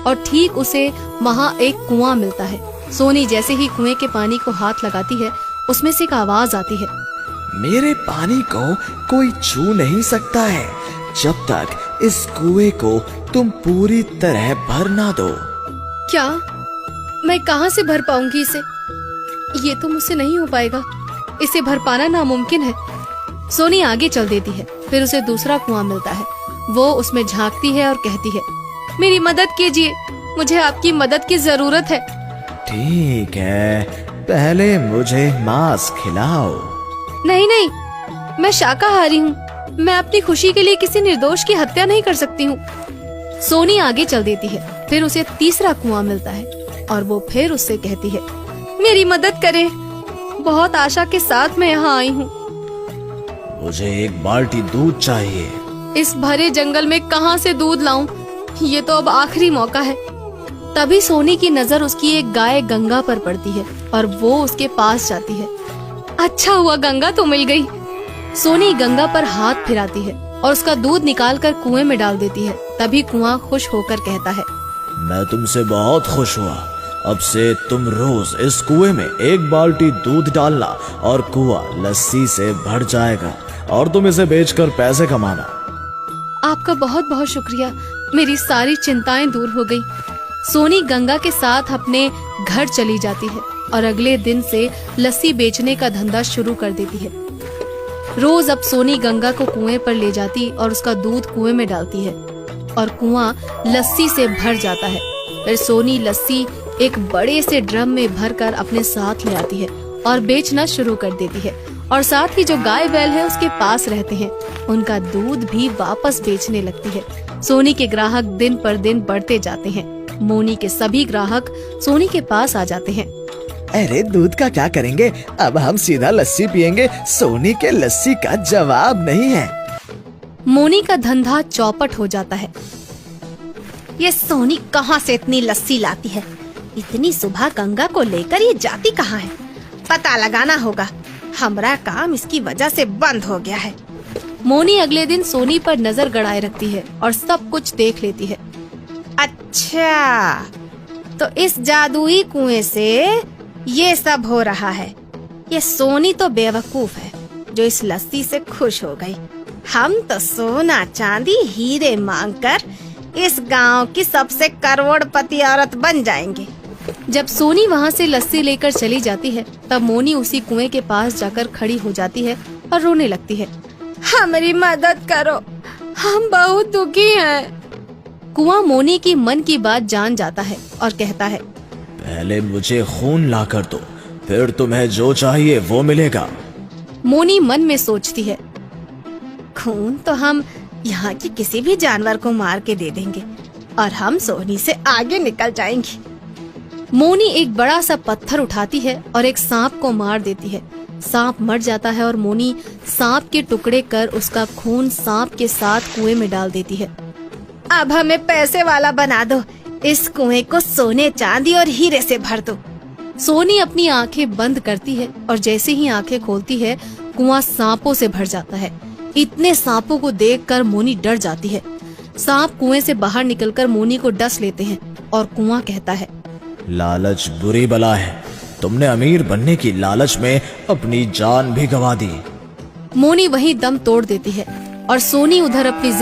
और ठीक उसे वहाँ एक कुआं मिलता है। सोनी जैसे ही कुएं के पानी को हाथ लगाती है, उसमें से एक आवाज आती है, मेरे पानी को कोई छू नहीं सकता है जब तक इस कुएं को तुम पूरी तरह भर ना दो। क्या मैं कहाँ से भर पाऊंगी इसे? ये तो मुझसे नहीं हो पाएगा, इसे भर पाना नामुमकिन है। सोनी आगे चल देती है। फिर उसे दूसरा कुआं मिलता है। वो उसमें झांकती है और कहती है, मेरी मदद कीजिए, मुझे आपकी मदद की जरूरत है। ठीक है, पहले मुझे मांस खिलाओ। नहीं नहीं, मैं शाकाहारी हूँ, मैं अपनी खुशी के लिए किसी निर्दोष की हत्या नहीं कर सकती हूँ। सोनी आगे चल देती है। फिर उसे तीसरा कुआं मिलता है और वो फिर उससे कहती है, मेरी मदद करें, बहुत आशा के साथ मैं यहाँ आई हूँ। मुझे एक बाल्टी दूध चाहिए। इस भरे जंगल में कहाँ से दूध लाऊं? ये तो अब आखिरी मौका है। तभी सोनी की नजर उसकी एक गाय गंगा पर पड़ती है और वो उसके पास जाती है। अच्छा हुआ गंगा तो मिल गई। सोनी गंगा पर हाथ फिराती है और उसका दूध निकालकर कुएं में डाल देती है। तभी कुआं खुश होकर कहता है, मैं तुमसे बहुत खुश हुआ। अब से तुम रोज इस कुएं में एक बाल्टी दूध डालना और कुआं लस्सी से भर जाएगा और तुम इसे बेचकर पैसे कमाना। आपका बहुत बहुत शुक्रिया, मेरी सारी चिंताएं दूर हो गई। सोनी गंगा के साथ अपने घर चली जाती है और अगले दिन से लस्सी बेचने का धंधा शुरू कर देती है। रोज अब सोनी गंगा को कुएं पर ले जाती और उसका दूध कुएं में डालती है और कुआं लस्सी से भर जाता है। फिर सोनी लस्सी एक बड़े से ड्रम में भरकर अपने साथ ले आती है और बेचना शुरू कर देती है। और साथ ही जो गाय बैल है उसके पास रहते हैं, उनका दूध भी वापस बेचने लगती है। सोनी के ग्राहक दिन पर दिन बढ़ते जाते हैं। मोनी के सभी ग्राहक सोनी के पास आ जाते हैं। अरे दूध का क्या करेंगे, अब हम सीधा लस्सी पियेंगे। सोनी के लस्सी का जवाब नहीं है। मोनी का धंधा चौपट हो जाता है। ये सोनी कहाँ से इतनी लस्सी लाती है? इतनी सुबह गंगा को लेकर ये जाती कहाँ है? पता लगाना होगा। हमारा काम इसकी वजह से बंद हो गया है। मोनी अगले दिन सोनी पर नजर गड़ाए रखती है और सब कुछ देख लेती है। अच्छा, तो इस जादुई कुएं से ये सब हो रहा है। ये सोनी तो बेवकूफ है जो इस लस्सी से खुश हो गई। हम तो सोना चांदी हीरे मांगकर इस गांव की सबसे करोड़पति औरत बन जाएंगे। जब सोनी वहाँ से लस्सी लेकर चली जाती है, तब मोनी उसी कुएं के पास जाकर खड़ी हो जाती है और रोने लगती है। हमारी मदद करो, हम बहुत दुखी हैं। कुआं मोनी की मन की बात जान जाता है और कहता है, पहले मुझे खून ला कर दो, फिर तुम्हें जो चाहिए वो मिलेगा। मोनी मन में सोचती है, खून तो हम यहाँ की किसी भी जानवर को मार के दे देंगे और हम सोनी से आगे निकल जाएंगी। मोनी एक बड़ा सा पत्थर उठाती है और एक सांप को मार देती है। सांप मर जाता है और मोनी सांप के टुकड़े कर उसका खून सांप के साथ कुएं में डाल देती है। अब हमें पैसे वाला बना दो, इस कुएं को सोने चांदी और हीरे से भर दो। सोनी अपनी आंखें बंद करती है और जैसे ही आंखें खोलती है, कुआं सांपों से भर जाता है। इतने सांपों को देखकर मोनी डर जाती है। सांप कुएं से बाहर निकलकर मोनी को डस लेते हैं और कुआं कहता है, लालच बुरी बला है। तुमने अमीर बनने की लालच में अपनी जान भी गंवा दी। मोनी वहीं दम तोड़ देती है और सोनी उधर अपनी